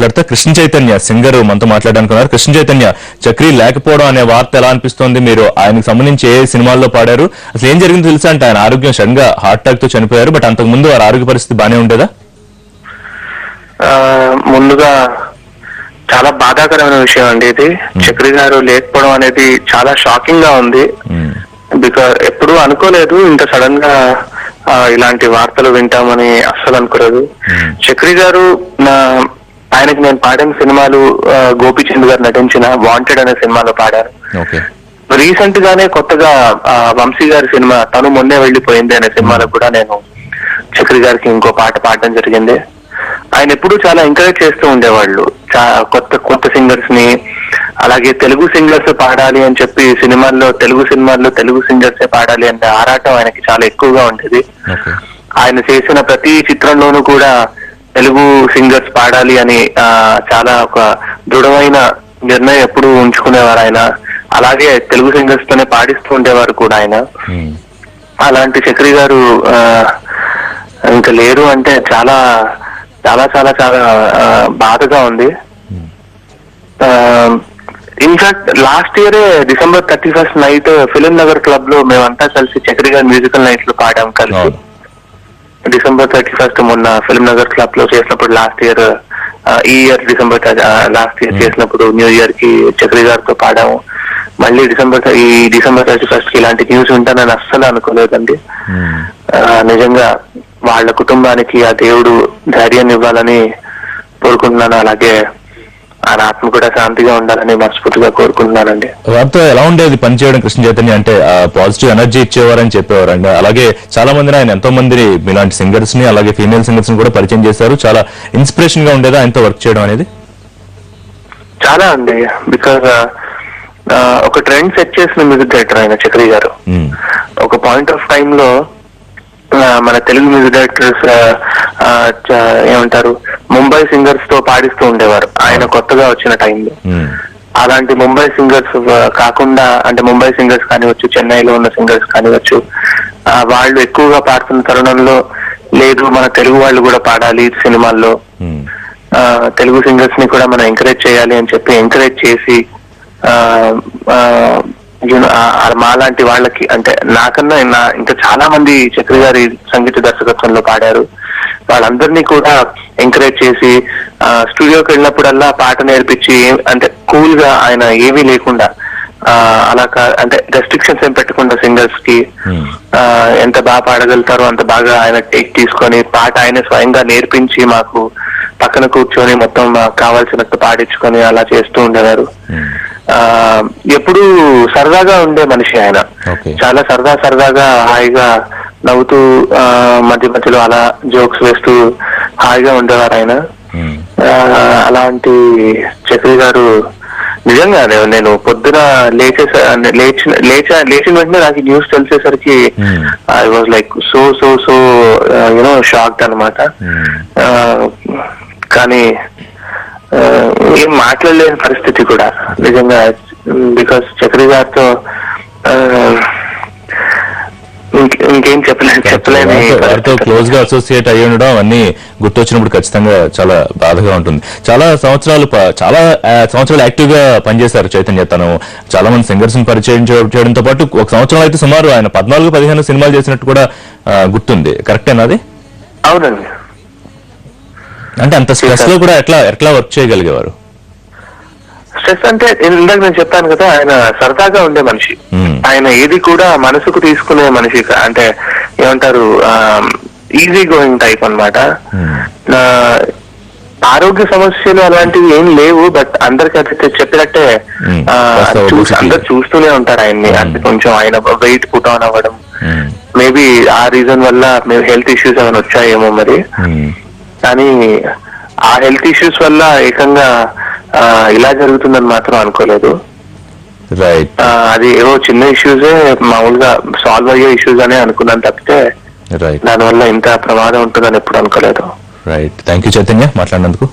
మాట్లాడతా కృష్ణ చైతన్య సింగర్ మనతో మాట్లాడాలనుకున్నారు. కృష్ణ చైతన్య చక్రి లేకపోవడం అనే వార్త ఎలా అనిపిస్తోంది? మీరు ఆయనకు సంబంధించి ఏ సినిమాల్లో పాడారు, అసలు ఏం జరిగిందో తెలుసా? అంటే ఆయన ఆరోగ్యం సడన్ గా హార్ట్ అటాక్ తో చనిపోయారు, బట్ అంతకు ముందు వారి ఆరోగ్య పరిస్థితి బానే ఉండేదా? ముందుగా చాలా బాధాకరమైన విషయం అండి ఇది. చక్రి గారు లేకపోవడం అనేది చాలా షాకింగ్ గా ఉంది. బికాజ్ ఎప్పుడూ అనుకోలేదు ఇంత సడన్ గా ఇలాంటి వార్తలు వింటామని అస్సలు అనుకోలేదు. చక్రి గారు ఆయనకి నేను పాడిన సినిమాలు గోపీచంద్ గారు నటించిన వాంటెడ్ అనే సినిమాలో పాడారు. రీసెంట్ గానే కొత్తగా వంశీ గారి సినిమా తను మొన్నే వెళ్లిపోయింది అనే సినిమాలో కూడా నేను చక్రి గారికి ఇంకో పాట పాడడం జరిగింది. ఆయన ఎప్పుడూ చాలా ఎంకరేజ్ చేస్తూ ఉండేవాళ్ళు కొత్త సింగర్స్ ని. అలాగే తెలుగు సింగర్స్ పాడాలి అని చెప్పి తెలుగు సినిమాల్లో తెలుగు సింగర్స్ పాడాలి అనే ఆరాటం ఆయనకి చాలా ఎక్కువగా ఉండేది. ఆయన చేసిన ప్రతి చిత్రంలోనూ కూడా తెలుగు సింగర్స్ పాడాలి అని చాలా ఒక దృఢమైన నిర్ణయం ఎప్పుడు ఉంచుకునేవారు ఆయన. అలాగే తెలుగు సింగర్స్ తోనే పాడిస్తూ ఉండేవారు కూడా ఆయన. అలాంటి చక్రి గారు ఇంకా లేరు అంటే చాలా చాలా చాలా చాలా బాధగా ఉంది. ఇన్ఫాక్ట్ లాస్ట్ ఇయరే December 31st night film Nagar club లో మేమంతా కలిసి చక్రి గారి మ్యూజికల్ నైట్స్ లో పాడాం కలిసి. December 31st మొన్న ఫిలిం నగర్ క్లబ్ లో చేసినప్పుడు లాస్ట్ ఇయర్, ఈ ఇయర్ లాస్ట్ ఇయర్ చేసినప్పుడు న్యూ ఇయర్ కి చక్రి గారితో పాడాము. మళ్ళీ December 31st కి ఇలాంటి న్యూస్ ఉంటానని అస్సలు అనుకోలేదండి. నిజంగా వాళ్ళ కుటుంబానికి ఆ దేవుడు ధైర్యాన్ని ఇవ్వాలని కోరుకుంటున్నాను. అలాగే ఆయన ఆత్మ కూడా శాంతిగా ఉండాలని మనస్ఫూర్తిగా కోరుకుంటున్నానండి. వారితో ఎలా ఉండేది పనిచేయడం కృష్ణ చైతన్య? అంటే పాజిటివ్ ఎనర్జీ ఇచ్చేవారని చెప్పేవారండి. అలాగే చాలా మందిని ఆయన ఎంతో మందిని మీలాంటి సింగర్స్ ని అలాగే ఫీమేల్ సింగర్స్ ని కూడా పరిచయం చేశారు. చాలా ఇన్స్పిరేషన్ గా ఉండేదా ఆయనతో వర్క్ చేయడం అనేది? చాలా అండి. బికాజ్ ఒక ట్రెండ్ సెట్ చేసిన మ్యూజిక్ డైరెక్టర్ ఆయన చక్రి గారు. ఒక పాయింట్ ఆఫ్ టైమ్ లో మన తెలుగు మ్యూజిక్ డైరెక్టర్స్ ఏమంటారు ముంబై సింగర్స్ తో పాడిస్తూ ఉండేవారు ఆయన కొత్తగా వచ్చిన టైంలో. అలాంటి ముంబై సింగర్స్ కాకుండా, అంటే ముంబై సింగర్స్ కానివచ్చు, చెన్నైలో ఉన్న సింగర్స్ కానివచ్చు, వాళ్ళు ఎక్కువగా పాడుతున్న తరుణంలో లేదు మన తెలుగు వాళ్ళు కూడా పాడాలి సినిమాల్లో, తెలుగు సింగర్స్ ని కూడా మనం ఎంకరేజ్ చేయాలి అని చెప్పి ఎంకరేజ్ చేసి మాలాంటి వాళ్ళకి, అంటే నాకన్నా ఇంకా చాలా మంది చక్రి గారి సంగీత దర్శకత్వంలో పాడారు. వాళ్ళందరినీ కూడా ఎంకరేజ్ చేసి స్టూడియోకి వెళ్ళినప్పుడల్లా పాట నేర్పించి, అంటే కూల్ గా ఆయన ఏమీ లేకుండా అలా అంటే రెస్ట్రిక్షన్స్ ఏం పెట్టకుండా సింగర్స్ కి ఎంత బాగా పాడగలుగుతారో అంత బాగా ఆయన టేక్ తీసుకొని పాట ఆయన స్వయంగా నేర్పించి మాకు పక్కన కూర్చొని మొత్తం కావాల్సినట్టు పాడించుకొని అలా చేస్తూ ఉండేవారు. ఎప్పుడు సరదాగా ఉండే మనిషి ఆయన. చాలా సరదాగా హాయిగా నవ్వుతూ మధ్య మధ్యలో అలా జోక్స్ వేస్తూ హాయిగా ఉండేవారు ఆయన. అలాంటి చక్రి గారు నిజంగా నేను పొద్దున లేచిన వెంటనే నాకు న్యూస్ తెలిసేసరికి I was like so shocked అనమాట. కానీ ఏం మాట్లాడలేని పరిస్థితి కూడా నిజంగా. బికాస్ చక్రి గారితో ఇంకేం చెప్పలేని వారితో క్లోజ్ గా అసోసియేట్ అయ్యి ఉండడం అవన్నీ గుర్తొచ్చినప్పుడు ఖచ్చితంగా చాలా బాధగా ఉంటుంది. చాలా సంవత్సరాలు యాక్టివ్ గా పనిచేశారు చైతన్య. తను చాలా మంది సింగర్స్ ని పరిచయం చేయడంతో పాటు ఒక సంవత్సరం అయితే సుమారు ఆయన 14-15 సినిమాలు చేసినట్టు కూడా గుర్తుంది. కరెక్టేనా అది? అవునండి. అంటే అంత స్ట్రెస్ లో కూడా ఎట్లా వర్క్ చేయగలిగేవారు? స్ట్రెస్ అంటే ఇందాక నేను చెప్పాను కదా, ఆయన సరదాగా ఉండే మనిషి. ఆయన ఏది కూడా మనసుకు తీసుకునే మనిషి, అంటే ఏమంటారు ఈజీ గోయింగ్ టైప్ అన్నమాట. ఆరోగ్య సమస్యలు అలాంటివి ఏం లేవు, బట్ అందరికి అది చెప్పినట్టే అందరు చూస్తూనే ఉంటారు ఆయన్ని. అంటే కొంచెం ఆయన వెయిట్ పుట్ ఆన్ అవ్వడం, మేబీ ఆ రీజన్ వల్ల హెల్త్ ఇష్యూస్ ఏమైనా వచ్చాయేమో మరి. కానీ ఆ హెల్త్ ఇష్యూస్ వల్ల ఏకంగా ఇలా జరుగుతుందని మాత్రం అనుకోలేదు. అది ఏవో చిన్న ఇష్యూసే, మామూలుగా సాల్వ్ అయ్యే ఇష్యూస్ అనే అనుకున్నాను తప్పితే దానివల్ల ఇంత ప్రమాదం ఉంటుందని ఎప్పుడు అనుకోలేదు. రైట్. థ్యాంక్ యూ చైతన్య మాట్లాడినందుకు.